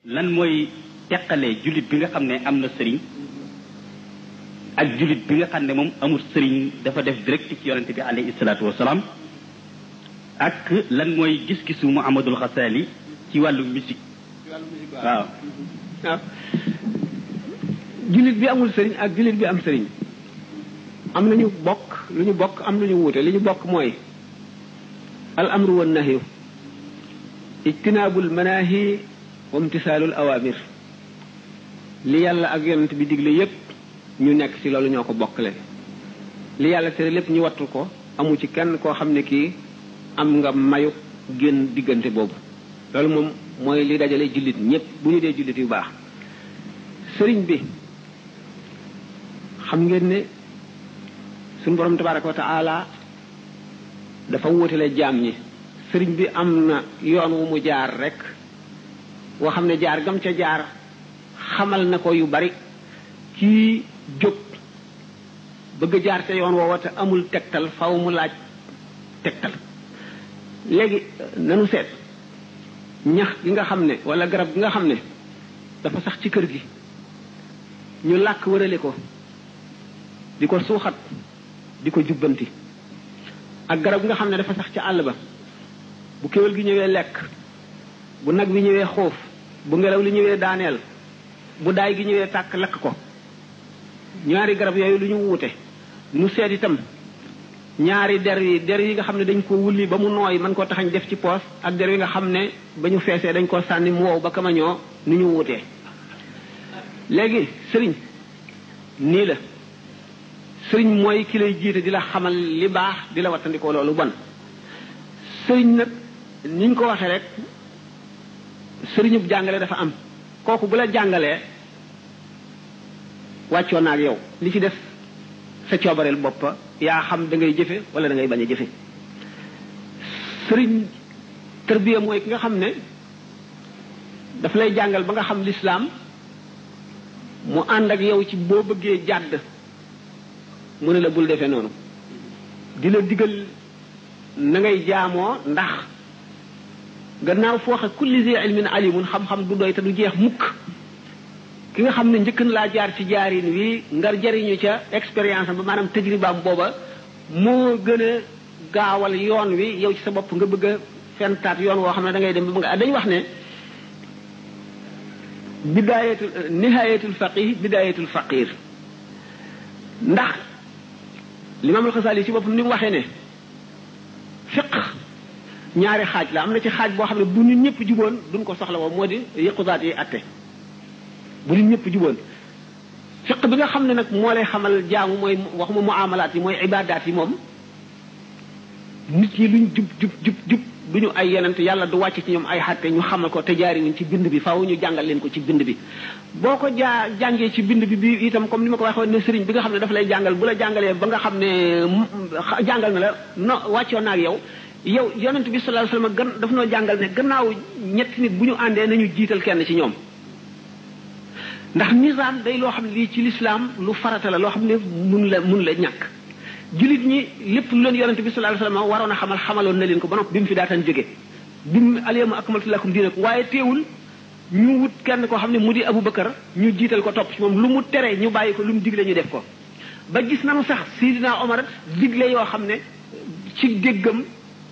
lan mooy teqalee jullit bi nga xam ne am na sëriñ ak jullit bi nga xam ne moom amul sëriñ dafa def direct ci yonente bi alayhi salaatu wasalaam ak lan mooy gis-gisu Muhammadul Xasaali ci wàllu musique waaw waaw jullit bi amul sëriñ ak jullit bi am sëriñ am nañu bokk lu ñu bokk am lu ñu wuute li ñu bokk mooy al amru wan nahyu ijtinaabul manaahi wa imtisaalul awaamir li yàlla ak yonent bi digle yépp ñu nekk ci loolu ñoo ko bokkale li yàlla tere lépp ñu wattu ko amu ci kenn koo xam ne kii am nga mayu génn diggante boobu loolu moom mooy li dajale jullit ñépp bu ñu dee jullit yu baax sëriñ bi xam ngeen ne suñu borom tabaraka wa taala dafa wutale jaam ñi sëriñ bi am na yoon wu mu jaar rek woo xam ne jaar gam ca jaar xamal na ko yu bari kii jóg bëgg jaar ca yoon woowa te amul tegtal faw mu laaj tegtal léegi nanu seet ñax gi nga xam ne wala garab gi nga xam ne dafa sax ci kër gi ñu làkk wërale ko di ko suuxat di ko jubbanti ak garab gi nga xam ne dafa sax ci àll ba bu kéwél gi ñëwee lekk bu nag bi ñëwee xoof bu ngelaw li ñëwee daaneel bu daay gi ñëwee tàkk lakk ko ñaari garab yooyu lu ñu wuute nu seet itam ñaari der yi nga xam ne dañ ko wulli ba mu nooy mën koo taxañ def ci poos ak der yi nga xam ne ba ñu feesee dañ koo sànni mu wow ba kamañoo nu ñu wuutee léegi sëriñ nii la sëriñ mooy ki lay jiite di la xamal li baax di la wattandikoo loolu bon sëriñ nag ni ñu ko waxee rek sëriñub jàngale dafa am kooku bu la jàngalee wàccoo na ak yow li ci def sa coobareel boppa yaa xam da ngay jëfe wala da ngay bañ a jëfe sëriñ tarbiya mooy ki nga xam ne daf lay jàngal ba nga xam lislaam mu ànd ak yow ci boo bëggee jàdd mu ne la bul defee noonu di la digal na ngay jaamoo ndax gannaaw fooxe kulli zi ilmin alimun xam-xam du doy te du jeex mukk ki nga xam ne njëkk na laa jaar ci jaarin wi ngar jariñu ca expérience am ba maanaam tajribaam booba moo gën a gaawal yoon wi yow ci sa bopp nga bëgg a fentaat yoon woo xam ne da ngay dem ba nga dañ wax ne bidaayatul nihayatul faqih bidaayatul faqir ndax limaamul Xasaali ci boppam ni mu waxee ne fiq ñaari xaaj la am na ci xaaj boo xam ne bu nit ñëpp juboon duñ ko soxla woo moo di yëqudaat yi atte bu nit ñëpp juboon fiq bi nga xam ne nag moo lay xamal jaamu mooy waxuma muamalaat yi mooy ibadaat yi moom nit yi luñ jub du ñu ay yenente yàlla du wàcc ci ñoom ay xatte ñu xamal ko te jaari nañ ci bind bi faaw ñu jàngal leen ko ci bind bi boo ko jàngee ci bind bi itam comme ni ma ko waxee ne sëriñ bi nga xam ne dafa lay jàngal bu la jàngalee ba nga xam ne jàngal na la no wàccoo na ak yow yonent bi sallallahu alayhi wasallam daf noo jàngal ne gannaaw ñetti nit bu ñu àndee nañu jiital kenn ci ñoom ndax nizaam day loo xam ne lii ci lislaam lu farata la loo xam ne mun la ñàkk jullit ñi lépp lu leen yonent bi sallallahu alayhi wasallam waroon a xamaloon na leen ko ba noppi bi mu fi daataan jóge bi mu alyawma akmaltu lakum diinakum waaye teewul ñu wut kenn koo xam ne mu di Abubakar ñu jiital ko topp ci moom lu mu tere ñu bàyyi ko lu mu digle ñu def ko ba gis nañu sax Sidina Omar digle yoo xam ne ci déggam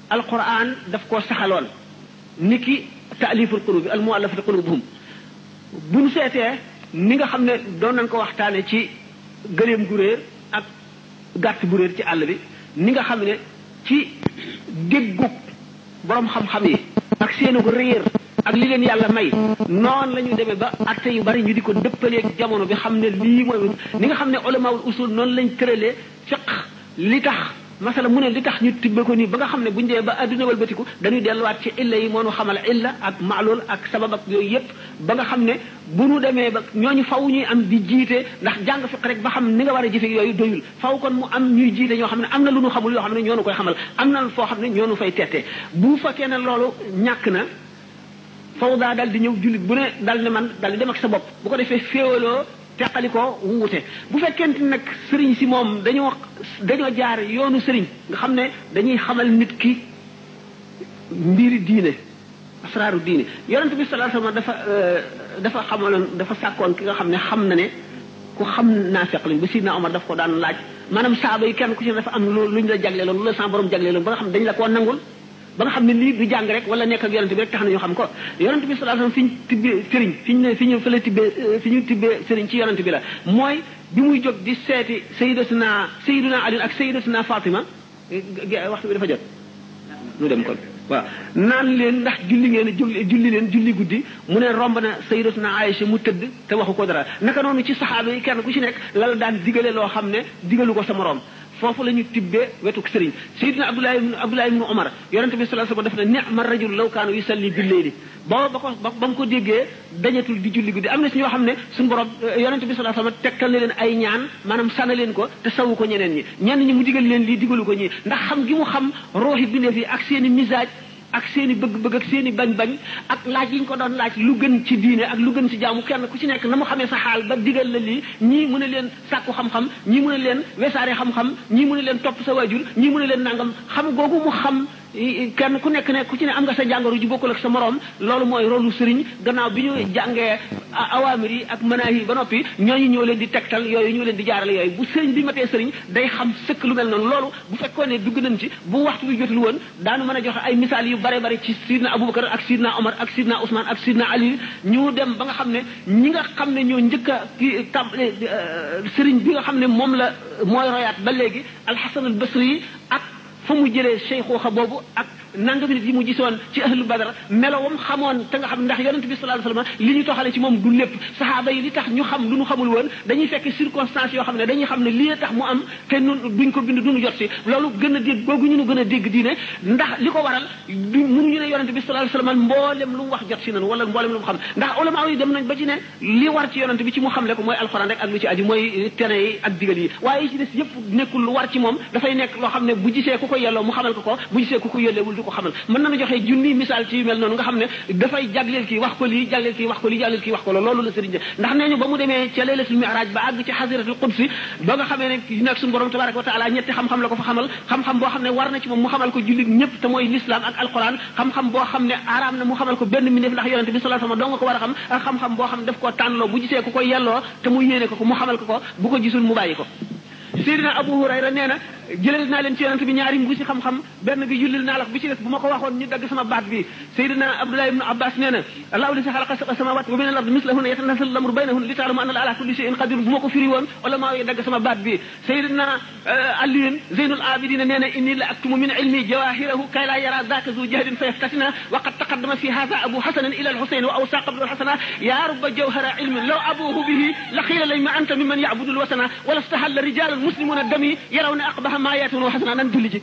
alquran daf koo saxaloon niki taaliful qulubi al muallafati qulubuhum bu ñu seetee ni nga xam ne doon nañ ko waxtaane ci gëléem gu réer ak gàtt bu réer ci àll bi ni nga xam ne ci déggug borom xam-xam yi ak seenu ko réer ak li leen yàlla may noonu la ñu demee ba atte yu bari ñu di ko dëppaleeg jamono bi xam ne lii mooy ni nga xam ne ulamaul usul noonu lañ tëralee fiq li tax masala mu ne li tax ñu tibbe ko nii ba nga xam ne buñu dee ba adduna walbatiku dañuy delluwaat ci illa yi moo nu xamal illa ak maalul ak sabab ak yooyu yépp ba nga xam ne bu nu demee ba ñooñu faw ñuy am di jiite ndax jàng fiq rek ba xam ni nga war a jëfe yooyu doyul faw kon mu am ñuy jiite ñoo xam ne am na lu nu xamul yoo xam ne ñoo nu koy xamal am na foo xam ne ñoo nu fay tettee bu fekkee ne loolu ñàkk na faw daa dal di ñëw jullit bu ne dal ne man dal di dem ak sa bopp bu ko defee féewaloo teqali ko wuute bu fekkente nag sëriñ si moom dañoo jaar yoonu sëriñ nga xam ne dañuy xamal nit ki mbiri diine asraaru diine yonent bi sallallahu alayhi wasallam dafa xamaloon dafa sàkkoon ki nga xam ne xam na ne ku xam naafiq lañ ba Sidna Omar daf ko daan laaj maanaam saaba yi kenn ku ci dafa am lu ñu la jagleeloon lu la sa borom jagleeloon ba nga xam ne dañ la koo nangul ba nga xam ne lii du jàng rek wala nekk ak yonent bi rek tax na ñu xam ko yonent bi sallallahu alayhi wasallam fi ñu tibbee sëriñ fi ñu fële tibbee fi ñu tibbee sëriñ ci yonent bi la mooy bi muy jóg di seeti sayyiduna Ali ak sayyidatuna Fatima waxtu bi dafa jot ñu dem kon waaw naan leen ndax julli ngeen julli leen julli guddi mu ne romb na sayyidatuna Aïcha mu tëdd te waxu ko dara naka noonu ci saxaaba yi kenn ku ci nekk lala daan digale loo xam ne digalu ko sa moroom foofu la ñu tibbee wetuk sëriñ Seydina Abdullah ibn Umar yonente bi sallallahu alayhi wasallam def na ni'ma rajul law kaanu yusalli bil-layli ba mu ko déggee dañatul di julli guddi am na si ñoo xam ne suñu borom yonente bi sallallahu alayhi wasallam tegtal na leen ay ñaan maanaam sana leen ko te sawu ko ñeneen ñi ñenn ñi mu digal leen lii digalu ko ñi ndax xam gi mu xam rooxi bindeef yi ak seen i misaaj ak seen i bëgg-bëgg ak seen i bañ-bañ ak laaj yi ñu ko doon laaj lu gën ci diine ak lu gën ci jaamu kenn ku ci nekk na mu xamee sa xaal ba digal la lii ñii mu ne leen sàkku xam-xam ñii mu ne leen wesaare xam-xam ñii mu ne leen topp sa waajur ñii mu ne leen nangam xam googu mu xam kenn ku nekk ne ku ci ne am nga sa jàngoro ju bokkul ak sa moroom loolu mooy rôlu sëriñ gannaaw bi ñu jàngee awaamir yi ak manaahi yi ba noppi ñooñu ñoo leen di tegtal yooyu ñoo leen di jaarale yooyu bu sëriñ bi matee sëriñ day xam sëkk lu mel noonu loolu bu fekkoon ne dugg nañ ci bu waxtu bi jotul woon daanu mën a joxe ay misaal yu bare bare ci sidna Abubakar ak sidna Omar ak sidna Ousmane ak sidna Ali ñu dem ba nga xam ne ñi nga xam ne ñoo njëkk a ki tàmbale sëriñ bi nga xam ne moom la mooy royaat ba léegi Alxasan al Basri ak fa mu jëlee cheikhuxa boobu ak nangami nit yi mu gisoon ci ahlu badar melowam xamoon te nga xam ndax yonent bi sallallahu alayhi wasallam li ñu toxale ci moom du lépp saxaaba yi li tax ñu xam lu ñu xamul woon dañuy fekk circonstances yoo xam ne dañuy xam ne lii tax mu am te nun duñ ko bind duñu jot si loolu gën a dégg googu ñu gën a dégg diine ndax li ko waral du mënuñu ne yonent bi sallallahu alayhi wasallam mboolem lu mu wax jot si nañu wala mboolem lu mu xam ndax ulama yi dem nañ ba ci ne li war ci yonent bi ci mu xamle ko mooy alxuraan rek ak lu ci aju mooy tere yi ak digal yi waaye ci des yëpp nekkul lu war ci moom dafay nekk loo xam ne bu gisee ku ko yelloo mu xamal ko ko bu gisee ku ko yelleewul du ko xamal mën nañu joxe junni misaal ci yu mel noonu nga xam ne dafay jagleel kii wax ko lii jagleel kii wax ko lii jagleel kii wax ko loolu la sëriñ ndax nee ñu ba mu demee ca laylatul mi'raj ba àgg ci xasiratul qudsi ba nga xamee ne nekk suñu borom tabaraka wa taala ñetti xam-xam la ko fa xamal xam-xam boo xam ne war na ci moom mu xamal ko jullit ñëpp te mooy l'islam ak alquran xam-xam boo xam ne araam na mu xamal ko benn mbindeef ndax yonente bi sallallahu alayhi wasallam doo nga ko war a xam ak xam-xam boo xam ne daf koo tànnloo bu gisee ku ko yelloo te mu yéene ko mu xamal ko bu ko gisul mu bàyyi ko Seydina Abu Hurayra nee na jëlal naa leen ci yonent bi ñaari mbuusi xam-xam benn bi jullil naa la bi ci des bu ma ko waxoon ñu dagg sama baat bi Seydina Abdullah ibn Abbas nee na allahu li xalaqa sab'a samawati wa min al-ardi mislahunna yatanazzalu al-amru baynahunna li ta'lamu anna ala kulli shay'in qadir bu ma ko firi woon wala maa ngi dagg sama baat bi Seydina Ali Zeynul Abidin nee na inni la aktumu min ilmi jawahirahu kay la yara dhaka zu jahdin fa yaftatina wa qad taqaddama fi hadha Abu Hasan ila al-Husayn wa awsa qabla al-Hasana ya rubba jawhara ilmin law abuhu bihi la qila lima anta mimman ya'budu al-wasana wa lastahalla rijalun muslimuna dami yarawna aqbaha ma yatun wa hasana nan julli ji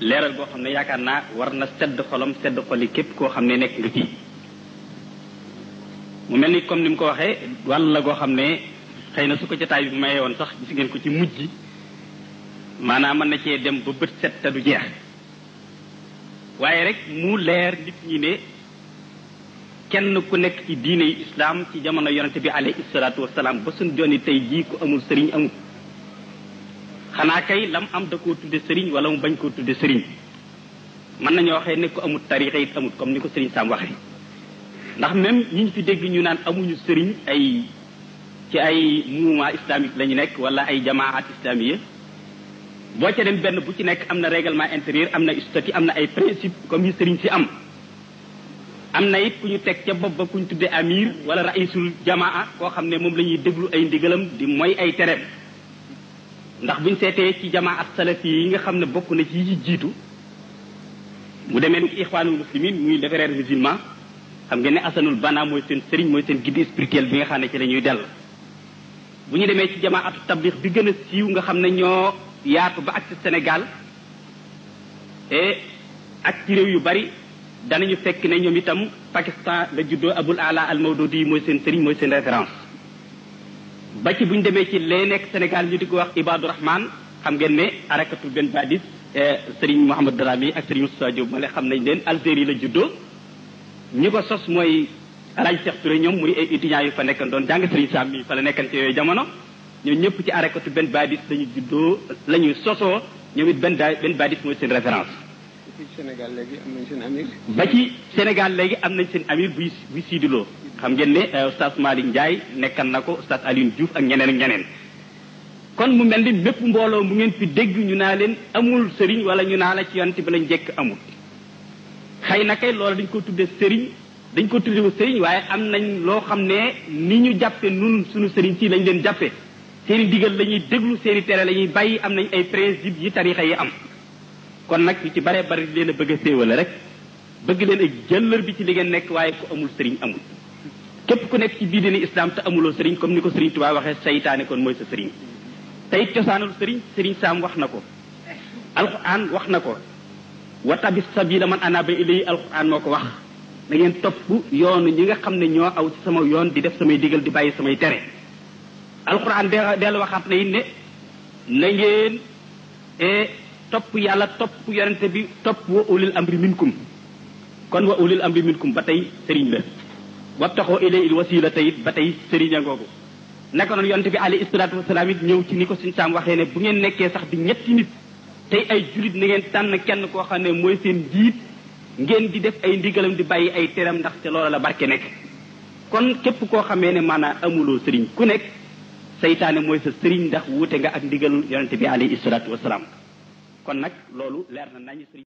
leeral boo xam ne yaakaar naa war na sedd xolam sedd xoli képp koo xam ne nekk nga ci mu mel ni comme ni mu ko waxee wàll la goo xam ne xëy na su ko jotaay bi mayee woon sax gis ngeen ko ci mujj maanaam mën na cee dem ba bët set te du jeex waaye rek mu leer nit ñi ne kenn ku nekk ci diine yi islam ci jamono yonente bi alayhi salaatu wasalaam ba suñ joni tey jii ku amul sëriñ amul xanaa kay lam am da koo tudde sëriñ wala mu bañ koo tudde sëriñ mën nañoo waxee ne ku amul tarixa it amul comme ni ko sëriñ Sam waxee ndax même ñi ñu fi dégg ñu naan amuñu sëriñ ay ci ay mouvement islamique la ñu nekk wala ay jamaat islamique boo ca dem benn bu ci nekk am na règlement intérieur am na statut am na ay principe comme yi sëriñ si am na it ku ñu teg ca bopp ba ku ñu tudde amir wala raisul jamaa koo xam ne moom la ñuy déglu ay ndigalam di mooy ay tereem ndax buñ seetee ci jamaa ak salafi yi nga xam ne bokk na ci yi jiitu mu demee ni ixwaanul muslimin muy les frères musulmans xam ngeen ne asanul bana mooy seen sëriñ mooy seen guide spirituel bi nga xam ne ci la ñuy dell bu ñu demee ci jamaa atu tablix bi gën a siiw nga xam ne ñoo yaatu ba ak ci Sénégal et ak ci réew yu bari danañu fekk ne ñoom itam Pakistan la juddoo Abul Ala al Mawdudi mooy seen sëriñ mooy seen référence ba ci bu ñu demee ci lee nekk Sénégal ñu di ko wax Ibadu Rahman xam ngeen ne arakatul benn badis sëriñ Mouhamad Darami ak sëriñ Moussa Diop ma xam nañ leen Algérie la juddoo ñi ko sos mooy Alaaji Cheikh Touré ñoom muy ay étudiants yu fa nekkan doon jàng sëriñ Sam mi fa la nekkan ci yooyu jamono ñoom ñëpp ci arakatu benn badis lañu juddoo la ñuy sosoo ñoom it benn badis mooy seen référence. Sénégal léegi am nañ seen amir. ba ci Sénégal léegi am nañ seen amir buy siidiloo xam ngeen ne oustaz Malick Ndiaye nekkan na ko oustaz Alioune Diouf ak ñeneen ak ñeneen. kon mu mel ni mépp mbooloo mu ngeen fi dégg ñu naa leen amul sëriñ wala ñu naa la ci yonent bi lañ jekk amul. xëy na kay loolu dañ ko tuddee sëriñ dañ ko tuddee sëriñ waaye am nañ loo xam ne ni ñu jàppe nun suñu sëriñ si lañ leen jàppe seen i digal la ñuy déglu seen i tere la ñuy bàyyi am nañ ay principe yi tarixa yi am. kon nag ñu ci bare bari leen a bëgg a féewale rek bëgg leen ak jëllër bi ci li ngeen nekk waaye ku amul sëriñ amul képp ku nekk ci biir diine islam te amuloo sëriñ comme ni ko sëriñ Tuubaa waxee saytaane kon mooy sa sëriñ tey cosaanul sëriñ Saam wax na ko alquran wax na ko wa tabi sabila man anaba ilay alquran moo ko wax na ngeen topp yoonu ñi nga xam ne ñoo aw ci sama yoon di def samay digal di bàyyi samay tere alquran dellu waxaat na it ne na ngeen topp yàlla topp yonente bi topp wa ulil amri minkum kon wa ulil amri minkum ba tey sëriñ la wabtaxoo ilayil wasila tayit ba tey sëriñ a ngoogu naka noonu yonente bi alayhi salaatu wasalaam it ñëw ci ni ko suñ saam waxee ne bu ngeen nekkee sax di ñetti nit tey ay julit na ngeen tànn kenn koo xam ne mooy seen jiit ngeen di def ay ndigalam di bàyyi ay teram ndax te loola la barke nekk kon képp koo xamee ne maanaam amuloo sëriñ ku nekk saytaane mooy sa sëriñ ndax wuute nga ak ndigal yonente bi alayhi salaatu wasalaam kon nag loolu leer na nañu sëriñ